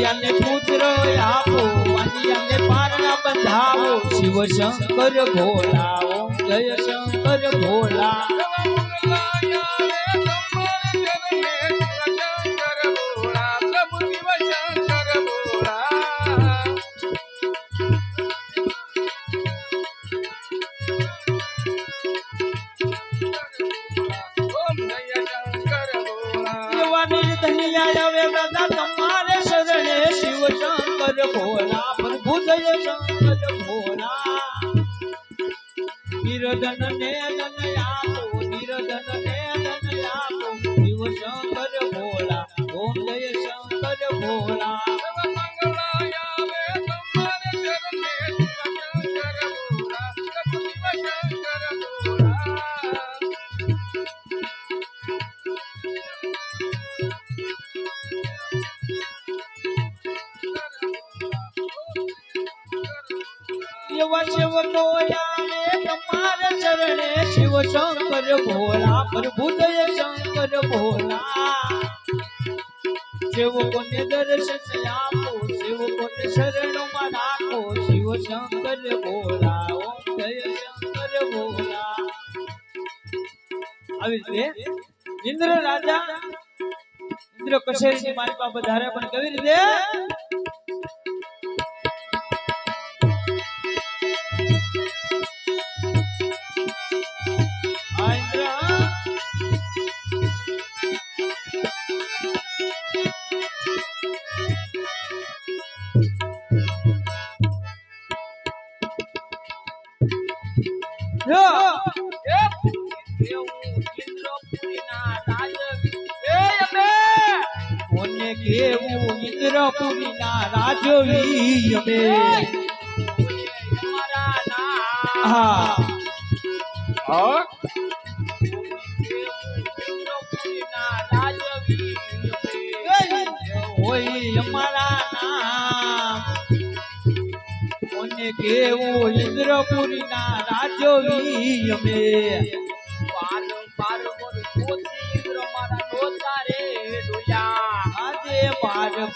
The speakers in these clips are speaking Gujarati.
વાંડિયાને પુત્ર આપો, વાંડિયાને પારણા બંધાવો, શિવ શંકર ભોલા, ઓમ જય શંકર ભોલા. તમારે શરણે શિવ શંકર ભોલા, પ્રભુ જય શંકર ભોલા. નિરધન ને ધન આપો, નિરધન ને ધન આપો, શિવ શંકર ભોલા, ઓમ જય શંકર ભોલા. તમારે શરણે શિવ શંકર ભોલા, પ્રભુ જય શંકર ભોલા. સેવકોને દર્શન આપો, સેવકોને શરણમાં રાખો, શિવ શંકર ભોલા, ઓમ જય શંકર ભોલા. આવી રીતે ઇન્દ્ર રાજા ઇન્દ્ર કશેરી મારી પાસે ધારે, પણ કેવી રીતે? કેવું ઇન્દ્રપુરી ના રાજવી અમે, હોય અમારા નામ. કોને કેવું ઇન્દ્રપુરી ના રાજવી અમે,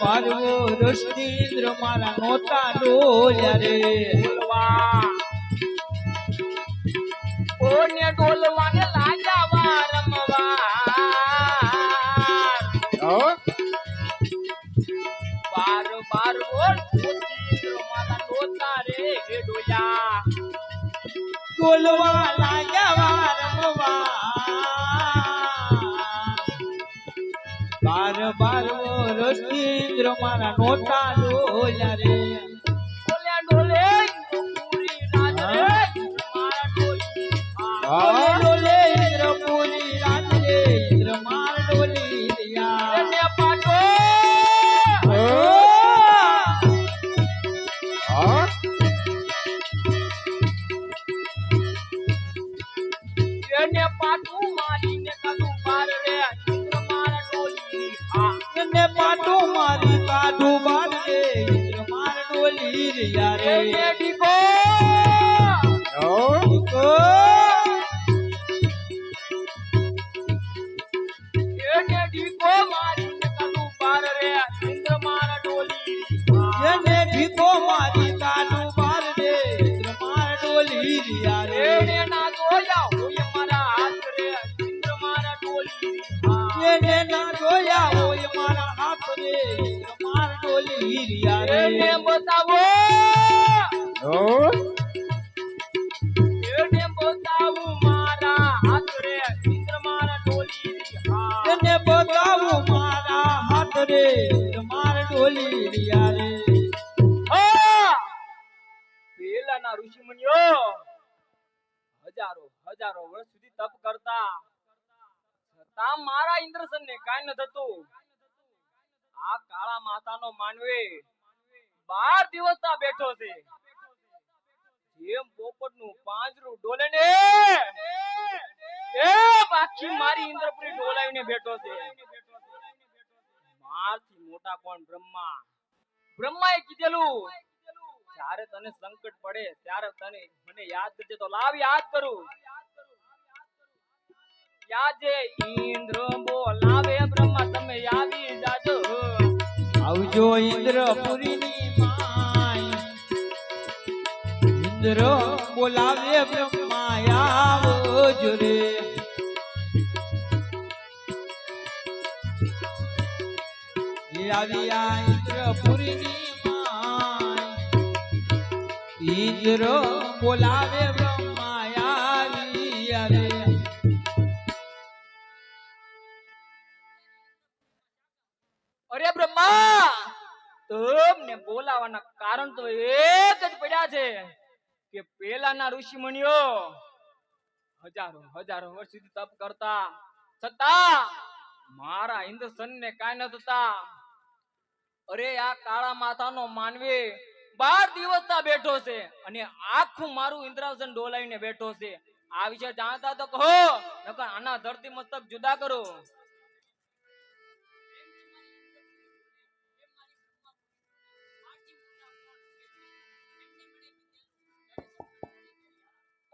પારવો રસ્તિન્દ્ર મારા નોતા ડોલ્યા રે. કોને ડોલવાને લાજાવા રમવા, બાર બાર રસ્તિન્દ્ર મારા નોતા રે ડોલ્યા, ડોલવા લાજાવા રમવા, બાર બાર રસ્તિન્દ્ર મારા નોતા ડોલ્યા રે. ડોલ્યા ડોલે પૂરી રાત રે મારા ડોલી, ડોલે ઇન્દ્રપુરી રાત રે ઇન્દ્ર માર ડોલી રિયા. એને પાટો એને પાટું મારીને કાઢું બાર રે, ને પાટું મારી કાઢું બાર રે ઇન્દ્ર માર ડોલી રિયા રે. ડીકો ડીકો એને ડીકો મારી કાઢું બાર રે ઇન્દ્ર માર ડોલી, એને ડીકો મારી કાઢું બાર રે ઇન્દ્ર માર ડોલી રિયા રે. એને ના જોયા હોય મારા હાથ રે ઇન્દ્ર માર ડોલી, એને ના જોયા હોય મારા હાથ રે ઇન્દ્ર માર ડોલી રિયા રે. એને બતાવો એને બતાવું મારા હાથ રે ઇન્દ્ર માર ડોલી રિયા, એને બતાવું મારા હાથ રે ઇન્દ્ર માર ડોલી રિયા રે. પેલાના ઋષિ મુનિઓ હજારો હજારો વર્ષ સુધી તપ કરતા છતાં મારા ઇન્દ્રસન ને કાઈ ન થતું. આ કાળા માતાનો માનવે 12 દિવસ તા બેઠો છે, જેમ પોપટનું પાંજરું ડોલે ને એ બાકી મારી ઇન્દ્રપુરી ડોલાવીને બેઠો છે. મારથી મોટા કોણ? બ્રહ્મા. બ્રહ્માએ કીધેલું જ્યારે તને સંકટ પડે ત્યારે તને મને યાદ કરજે, તો લાવ યાદ કરું. યાદે ઇન્દ્ર બોલાવે બ્રહ્મા તમે આવી જાજો, આવજો ઇન્દ્રપુરીની માય ઇન્દ્ર બોલાવે બ્રહ્મા આવજો રે આવ્યા ઇન્દ્રપુરીની માય ઇન્દ્ર બોલાવે બ્રહ્મા આવ્યા રે અરે બ્રહ્મા તમને બોલાવાના કારણ તો એક જ પડ્યા છે કે પેલાના ઋષિ મુનિઓ હજારો હજારો વર્ષ સુધી તપ કરતા છતાં મારા ઇન્દ્રસન ને કાંઈ ન થતા. અરે આ કાળા માથાનો માનવી 12 દિવસથી બેઠો છે અને આખું મારું ઇન્દ્રાસન ડોલાવીને બેઠો છે. આ વિશે જાણતા તો કહો, નકર આના ધરતી મસ્તક જુદા કરો.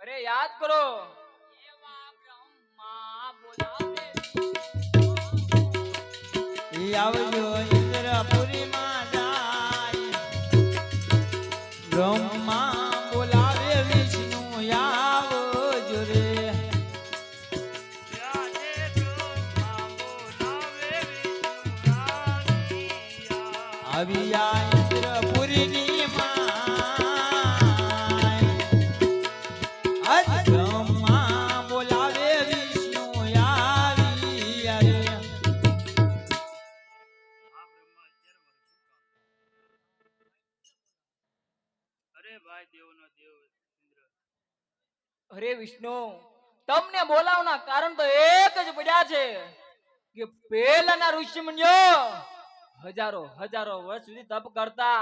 અરે યાદ કરો, એવા બ્રહ્મા બોલાવે આવજો ઇન્દ્રપુરીમાં જાય બ્રહ્મા બોલાવે વિષ્ણુ આવજો રે આવ્યા ઇન્દ્રપુરીની માય આજ બ્રહ્મા બોલાવે વિષ્ણુ આવ્યા રે અરે વિષ્ણુ, તમને બોલાવવાના કારણ તો એક જ પડ્યા છે કે પહેલાના ઋષિ મુનિઓ હજારો હજારો વર્ષ સુધી તપ કરતા